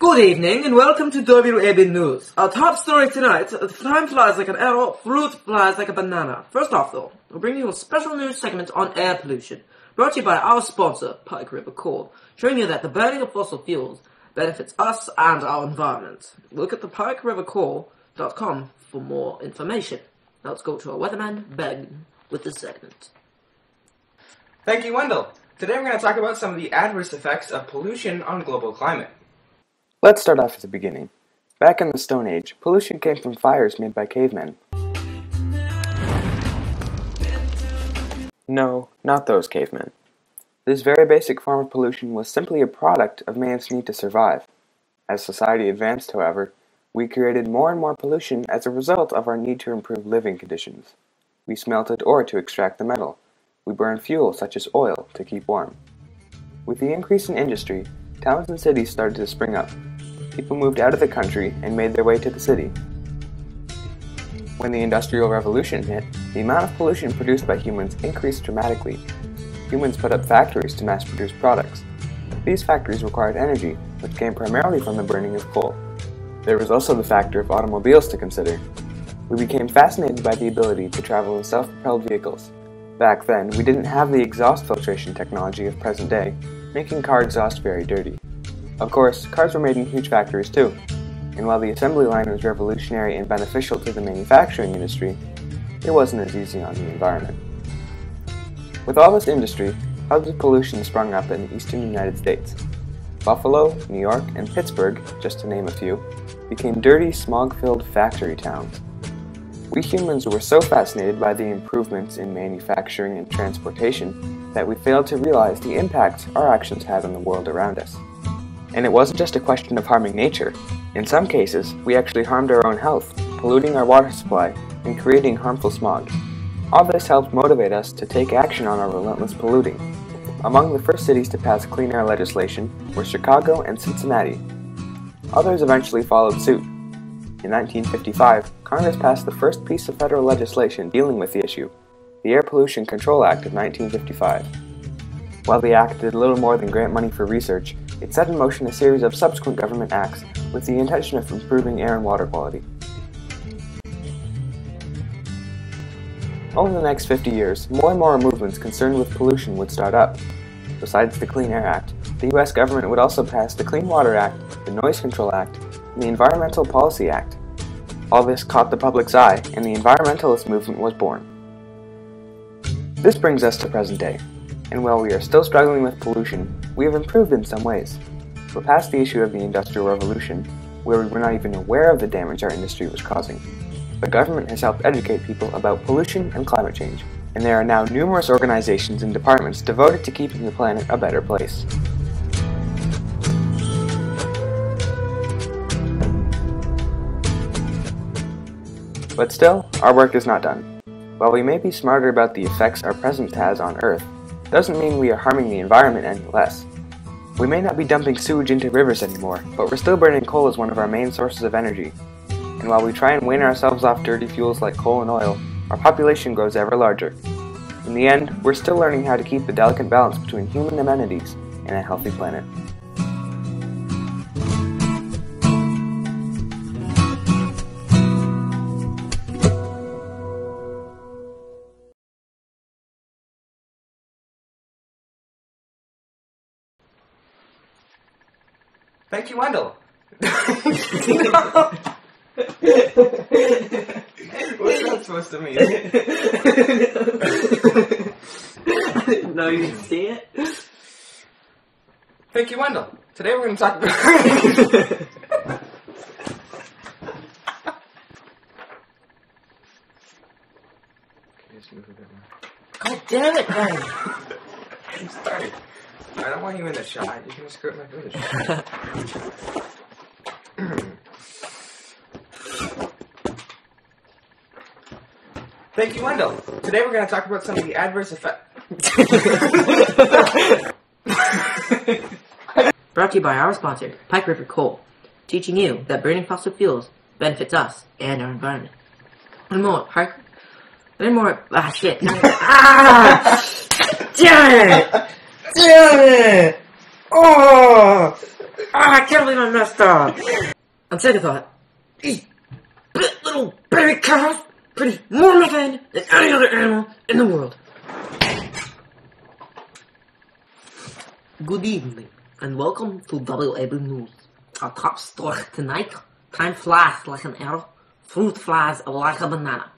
Good evening and welcome to WAB News. Our top story tonight, time flies like an arrow, fruit flies like a banana. First off though, we'll bring you a special news segment on air pollution, brought to you by our sponsor, Pike River Coal, showing you that the burning of fossil fuels benefits us and our environment. Look at the pikerivercoal.com for more information. Now let's go to our weatherman, Ben, with this segment. Thank you, Wendell. Today we're going to talk about some of the adverse effects of pollution on global climate. Let's start off at the beginning. Back in the Stone Age, pollution came from fires made by cavemen. No, not those cavemen. This very basic form of pollution was simply a product of man's need to survive. As society advanced, however, we created more and more pollution as a result of our need to improve living conditions. We smelted ore to extract the metal. We burned fuel such as oil to keep warm. With the increase in industry, towns and cities started to spring up. People moved out of the country and made their way to the city. When the Industrial Revolution hit, the amount of pollution produced by humans increased dramatically. Humans put up factories to mass-produce products. These factories required energy, which came primarily from the burning of coal. There was also the factor of automobiles to consider. We became fascinated by the ability to travel in self-propelled vehicles. Back then, we didn't have the exhaust filtration technology of present day, making car exhaust very dirty. Of course, cars were made in huge factories too, and while the assembly line was revolutionary and beneficial to the manufacturing industry, it wasn't as easy on the environment. With all this industry, hubs of pollution sprung up in the eastern United States. Buffalo, New York, and Pittsburgh, just to name a few, became dirty, smog-filled factory towns. We humans were so fascinated by the improvements in manufacturing and transportation that we failed to realize the impact our actions had on the world around us. And it wasn't just a question of harming nature. In some cases, we actually harmed our own health, polluting our water supply and creating harmful smog. All this helped motivate us to take action on our relentless polluting. Among the first cities to pass clean air legislation were Chicago and Cincinnati. Others eventually followed suit. In 1955, Congress passed the first piece of federal legislation dealing with the issue, the Air Pollution Control Act of 1955. While the act did little more than grant money for research, it set in motion a series of subsequent government acts with the intention of improving air and water quality. Over the next 50 years, more and more movements concerned with pollution would start up. Besides the Clean Air Act, the U.S. government would also pass the Clean Water Act, the Noise Control Act, and the Environmental Policy Act. All this caught the public's eye, and the environmentalist movement was born. This brings us to present day. And while we are still struggling with pollution, we have improved in some ways. We're past the issue of the Industrial Revolution, where we were not even aware of the damage our industry was causing. The government has helped educate people about pollution and climate change, and there are now numerous organizations and departments devoted to keeping the planet a better place. But still, our work is not done. While we may be smarter about the effects our presence has on Earth, doesn't mean we are harming the environment any less. We may not be dumping sewage into rivers anymore, but we're still burning coal as one of our main sources of energy. And while we try and wean ourselves off dirty fuels like coal and oil, our population grows ever larger. In the end, we're still learning how to keep the delicate balance between human amenities and a healthy planet. Thank you, Wendell. What's that supposed to mean? I didn't know you could see it. Thank you, Wendell. Today we're going to talk about... God damn it, Ben! I'm sorry. I don't want you in the shot. You're going to screw up my footage. Thank you, Wendell. Today we're going to talk about some of the adverse effects. Brought to you by our sponsor, Pike River Coal, teaching you that burning fossil fuels benefits us and our environment. One more, shit. Ah! Damn it! Damn it! Oh! I can't believe I messed up. On second thought, these little baby cows produce more methane than any other animal in the world. Good evening, and welcome to WAB News. Our top story tonight: time flies like an arrow, fruit flies like a banana.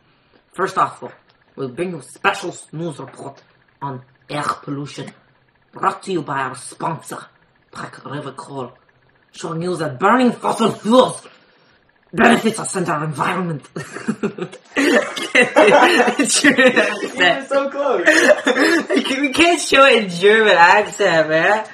First off, though, we'll bring you a special news report on air pollution, brought to you by our sponsor, Black River Coal, showing you that burning fossil fuels benefits us and our environment. You're so close. We can't show it in German accent, man.